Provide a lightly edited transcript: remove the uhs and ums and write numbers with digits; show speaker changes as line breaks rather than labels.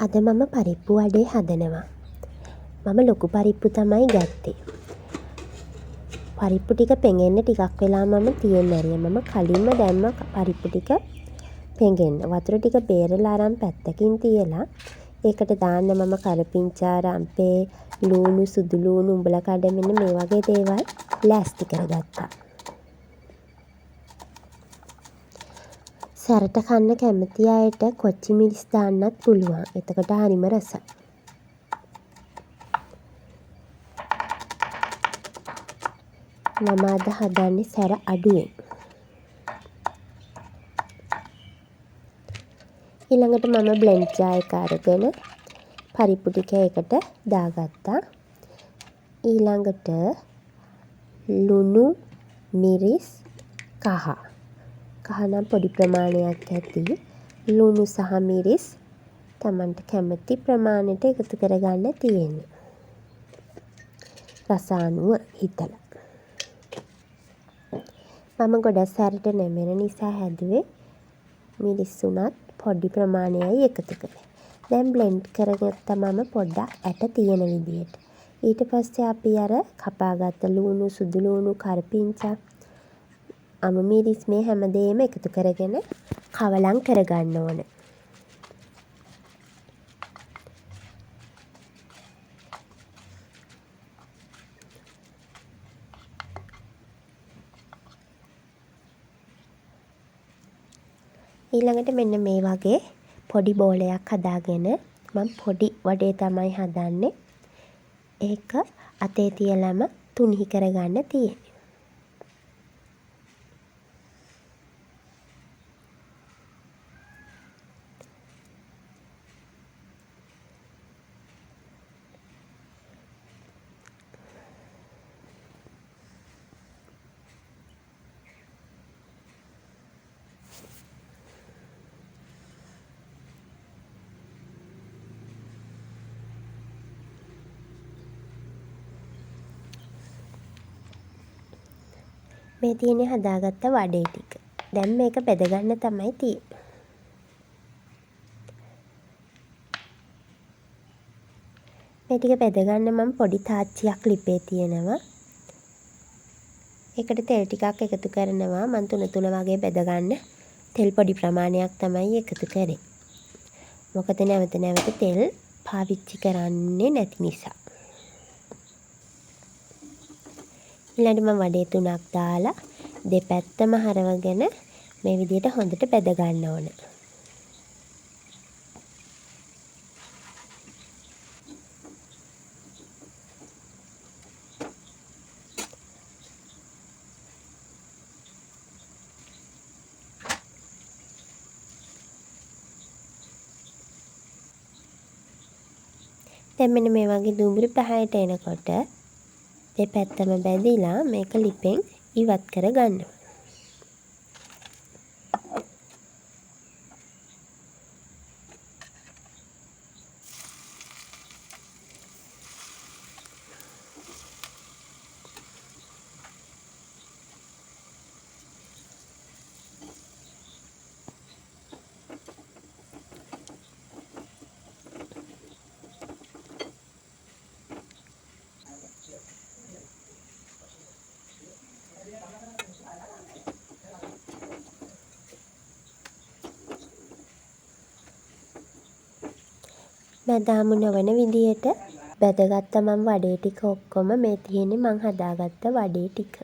අද මම පරිප්පු වඩේ හදනවා. මම ලොකු පරිප්පු තමයි ගත්තේ. පරිප්පු ටික පෙඟෙන්න ටිකක් වෙලා මම තියන්න ඇරියා. මම කලින්ම දැම්ම පරිප්පු ටික පෙඟෙන්න. වතුර ටික බේරලා අරන් පැත්තකින් තියලා ඒකට දාන්න මම කරපිංචා, රම්පේ, ලූණු, සුදු ලූණු, උඹලා කඩ මෙන්න මේ වගේ දේවල් ලෑස්ති කරගත්තා. සැරට කන්න කැමති අයට කොච්චි මිරිස් දාන්නත් පුළුවන්. එතකොට හරිම රසයි. මම අද හදන්නේ සැර අඩුවෙන්. ඊළඟට මම බ්ලෙන්ඩ් ජාර් එක අරගෙන පරිප්පු ටික ඒකට දාගත්තා. ඊළඟට ලුණු, මිරිස්, කහ නම් පොඩි ප්‍රමාණයක් ඇති. ලුණු සහ මිරිස් තමන්ට කැමති ප්‍රමාණයට එකතු කරගන්න තියෙන්නේ. රස අනුව හිතලා. මම ගොඩක් සැරට නැමෙන නිසා හැදුවේ මිරිස් උනත් පොඩි ප්‍රමාණයයි එකතු කරේ. දැන් බ්ලෙන්ඩ් කරගත්තා මම පොඩ්ඩක් ඇට තියෙන විදියට. ඊට පස්සේ අපි අර කපාගත්ත ලූණු, සුදු ලූණු, කරපිංචා, අමු මිරිස් මේ හැමදේම එකතු කරගෙන කවලම් කරගන්න ඕන. ඊළඟට මෙන්න මේ වගේ පොඩි බෝලයක් හදාගෙන මම පොඩි වඩේ තමයි හදන්නේ. ඒක අතේ තියලම තුනිහි කරගන්න තියෙන්නේ. මේ තියෙන්නේ හදාගත්ත වඩේ ටික. දැන් මේක බෙදගන්න තමයි තියෙන්නේ. මේ ටික බෙදගන්න මම පොඩි තාච්චියක් ලිපේ තියෙනවා. ඒකට තෙල් ටිකක් එකතු කරනවා. මම තුන වගේ බෙදගන්න තෙල් පොඩි ප්‍රමාණයක් තමයි එකතු කරේ. මොකද නැවත තෙල් පාවිච්චි කරන්නේ නැති නිසා. ඊළඟට මම වඩේ 3ක් දාලා දෙපැත්තම හරවගෙන මේ විදිහට හොඳට බෙද ගන්න ඕන. දැන් මෙන්න මේ වගේ දුඹුරු පහයට එනකොට දෙපැත්තම බැදිලා මේක ලිපෙන් ඉවත් කරගන්න. මැදාමු නොවන විදියට බැදගත්ත මම වඩේ ටික ඔක්කොම මේ තියෙන්නේ මං හදාගත්ත වඩේ ටික.